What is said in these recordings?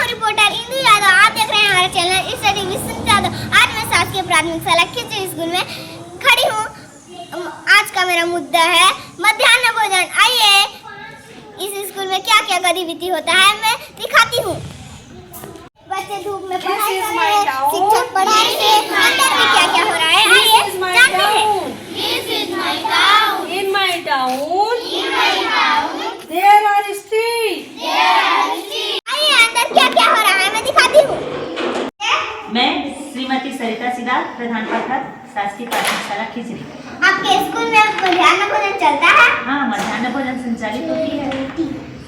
Reporter Indu Yadav, आप देख रहे हैं हमारे चैनल स्टडी विद यादव। आज मैं शासकीय प्राथमिक शाला खिचड़ी स्कूल में खड़ी हूँ। आज का मेरा मुद्दा है मध्याह्न भोजन। आइए इस स्कूल में क्या क्या गतिविधि होता है मैं दिखाती हूँ। बच्चे धूप में पढ़ाई कर रहे हैं, शिक्षक पढ़ा रहे हैं, अंदर में क्या क्या हो रहा है आइए जानते हैं। This is my town. In my town, there are streets. आइए अंदर क्या क्या हो रहा है मैं दिखाती हूँ। मैं श्रीमती सरिता सिदार, प्रधान पाठक, शासकीय प्राथमिक शाला खिचड़ी। आपके स्कूल में मध्याह्न भोजन चलता है? हाँ, मध्याह्न भोजन संचालित होती है।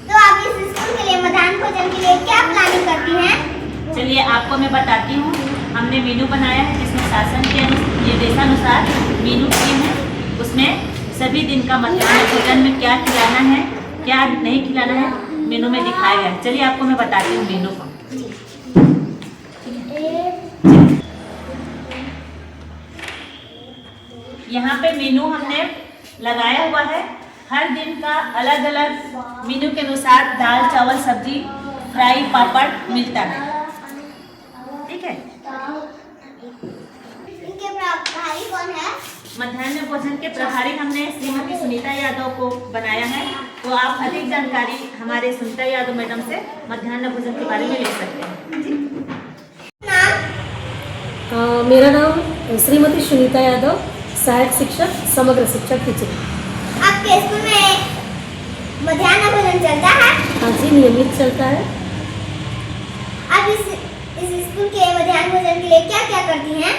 तो आप इस स्कूल के लिए मध्याह्न भोजन के लिए क्या प्लानिंग करती हैं? चलिए आपको मैं बताती हूँ। हमने मेनू बनाया है जिसमें शासन के निर्देशानुसार मेनू टीम है। उसमें सभी दिन का मध्याह्न भोजन में क्या खिलाना है, क्या नहीं खिलाना है, मेनू में दिखाया गया है। चलिए आपको मैं बताती हूँ मेनू को। यहाँ पे मेनू हमने लगाया हुआ है। हर दिन का अलग अलग मेनू के अनुसार दाल, चावल, सब्जी, फ्राई, पापड़ मिलता है। ठीक है। इनके प्रभारी कौन है? मध्याह्न भोजन के प्रभारी हमने श्रीमती सुनीता यादव को बनाया है। तो आप अधिक जानकारी हमारे सुनीता यादव मैडम से मध्याह्न भोजन के बारे में ले सकते हैं। नाम? मेरा नाम श्रीमती सुनीता यादव, सहायक शिक्षक, समग्र शिक्षक खिचड़ी। आपके स्कूल में मध्याह्न भोजन चलता है? हाँ जी, नियमित चलता है। आप इस स्कूल के मध्याह्न भोजन के लिए क्या क्या करती हैं?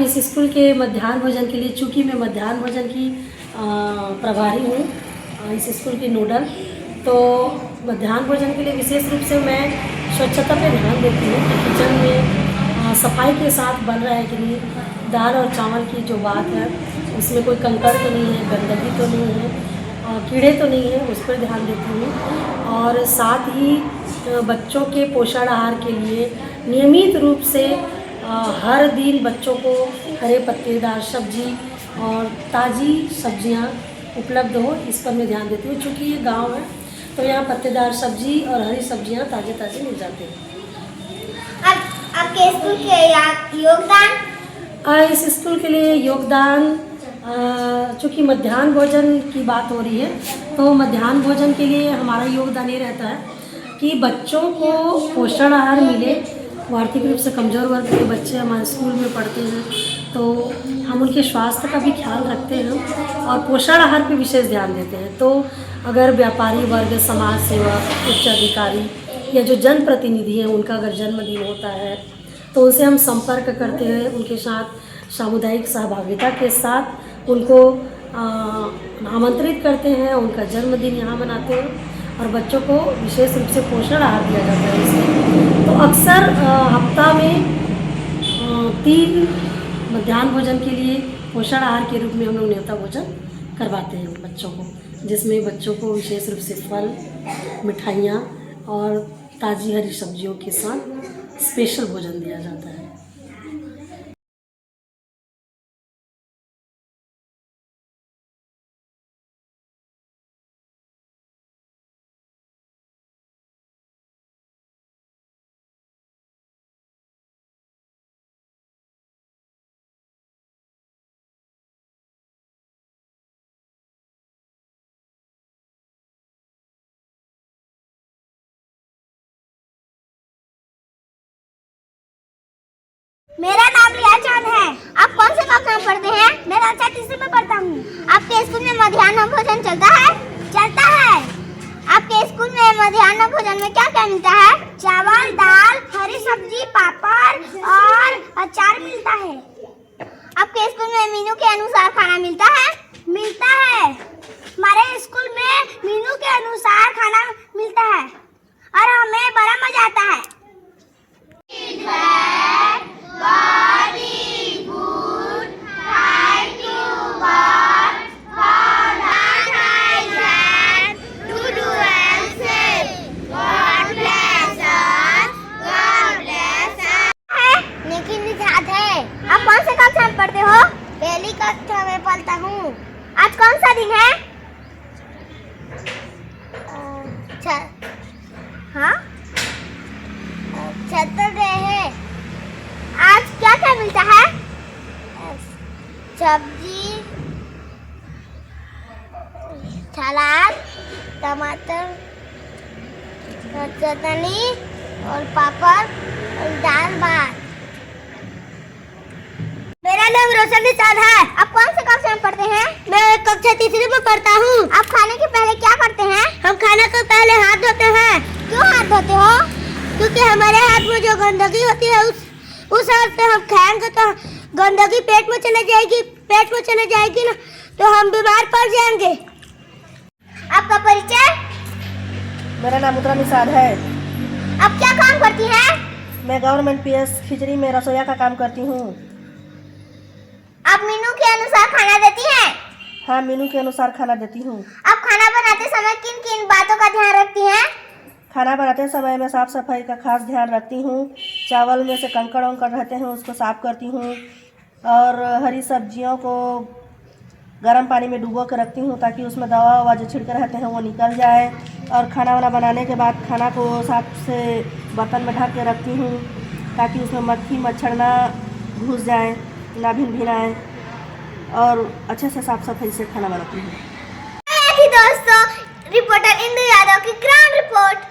इस स्कूल के मध्याह्न भोजन के लिए, चूँकि मैं मध्याह्न भोजन की प्रभारी हूँ, इस स्कूल की नोडल, तो मध्याह्न भोजन के लिए विशेष रूप से मैं स्वच्छता पे ध्यान देती हूँ कि किचन में सफाई के साथ बन रहा है कि नहीं, दाल और चावल की जो बात है उसमें कोई कंकड़ तो नहीं है, गंदगी तो नहीं है, कीड़े तो नहीं है, उस पर ध्यान देती हूँ। और साथ ही बच्चों के पोषण आहार के लिए नियमित रूप से हर दिन बच्चों को हरे पत्तेदार सब्जी और ताज़ी सब्जियां उपलब्ध हो, इस पर मैं ध्यान देती हूँ। चूँकि ये गांव है तो यहाँ पत्तेदार सब्जी और हरी सब्जियां ताज़े ताज़े मिल जाते हैं। आपके स्कूल के योगदान? इस स्कूल के लिए योगदान, चूँकि मध्याह्न भोजन की बात हो रही है तो मध्याह्न भोजन के लिए हमारा योगदान ये रहता है कि बच्चों को पोषण आहार मिले। आर्थिक रूप से कमज़ोर वर्ग के बच्चे हमारे स्कूल में पढ़ते हैं तो हम उनके स्वास्थ्य का भी ख्याल रखते हैं और पोषण आहार पे विशेष ध्यान देते हैं। तो अगर व्यापारी वर्ग, समाज सेवक, उच्च अधिकारी या जो जनप्रतिनिधि हैं उनका अगर जन्मदिन होता है तो उनसे हम संपर्क करते हैं, उनके साथ सामुदायिक सहभागिता के साथ उनको आमंत्रित करते हैं, उनका जन्मदिन यहाँ मनाते हैं और बच्चों को विशेष रूप से पोषण आहार दिया जाता है इसमें। तो अक्सर हफ्ता में 3 मध्याह्न भोजन के लिए पोषण आहार के रूप में हम लोग न्योता भोजन करवाते हैं बच्चों को, जिसमें बच्चों को विशेष रूप से फल, मिठाइयाँ और ताज़ी हरी सब्जियों के साथ स्पेशल भोजन दिया जाता है। मेरा नाम रिया चांद है। आप कौन से कक्षा में पढ़ते हैं? मैं कक्षा 3 में पढ़ता हूँ। आपके स्कूल में मध्याह्न भोजन चलता है? चलता है। आपके स्कूल में मध्याह्न भोजन में क्या क्या मिलता है? चावल, दाल, हरी सब्जी, पापड़ और अचार मिलता है। आपके स्कूल में मेनू के अनुसार खाना मिलता है? मिलता है। हमारे स्कूल में मेनू के अनुसार खाना मिलता है और हमें बड़ा मजा आता है। Very good. Thank you God for that I had to do and say. God bless us. God bless us. लेकिन निजात है। आप कौन से कक्षा में पढ़ते हो? पहली कक्षा में पढ़ता हूँ। आज कौन सा दिन है? हाँ? सब्जी, सलाद, टमाटर, चटनी और पापड़ और दाल भात। मेरा नाम रोशन निषाद है। आप कौन से कक्षा में पढ़ते हैं? मैं कक्षा तीसरी में पढ़ता हूँ। आप खाने के पहले क्या करते हैं? हम खाने के पहले हाथ धोते हैं। क्यों हाथ धोते हो? क्योंकि हमारे हाथ में जो गंदगी होती है उस हाथ से हम खाएंगे तो गंदगी पेट में चले जाएगी ना तो हम बीमार पड़ जाएंगे। आपका परिचय? मेरा नाम उत्तरा निषाद है। आप क्या काम करती हैं? मैं गवर्नमेंट पीएस खिचड़ी में रसोईया का काम करती हूँ। आप मेनू के अनुसार खाना देती हैं? हाँ, मेनू के अनुसार खाना देती हूँ। आप खाना बनाते समय किन किन बातों का ध्यान रखती हैं? खाना बनाते समय मैं साफ़ सफाई का खास ध्यान रखती हूँ। चावल में से कंकड़ वंकड़ रहते हैं उसको साफ़ करती हूँ और हरी सब्जियों को गर्म पानी में डुबो के रखती हूँ ताकि उसमें दवा ववा जो छिड़के रहते हैं वो निकल जाए। और खाना वाना बनाने के बाद खाना को साफ से बर्तन में ढक के रखती हूँ ताकि उसमें मक्खी मच्छर ना घुस जाए, ना भिन आए और अच्छे से साफ सफाई से खाना बनाती हूँ। दोस्तों, रिपोर्टर इंदु यादव की ग्राउंड रिपोर्ट।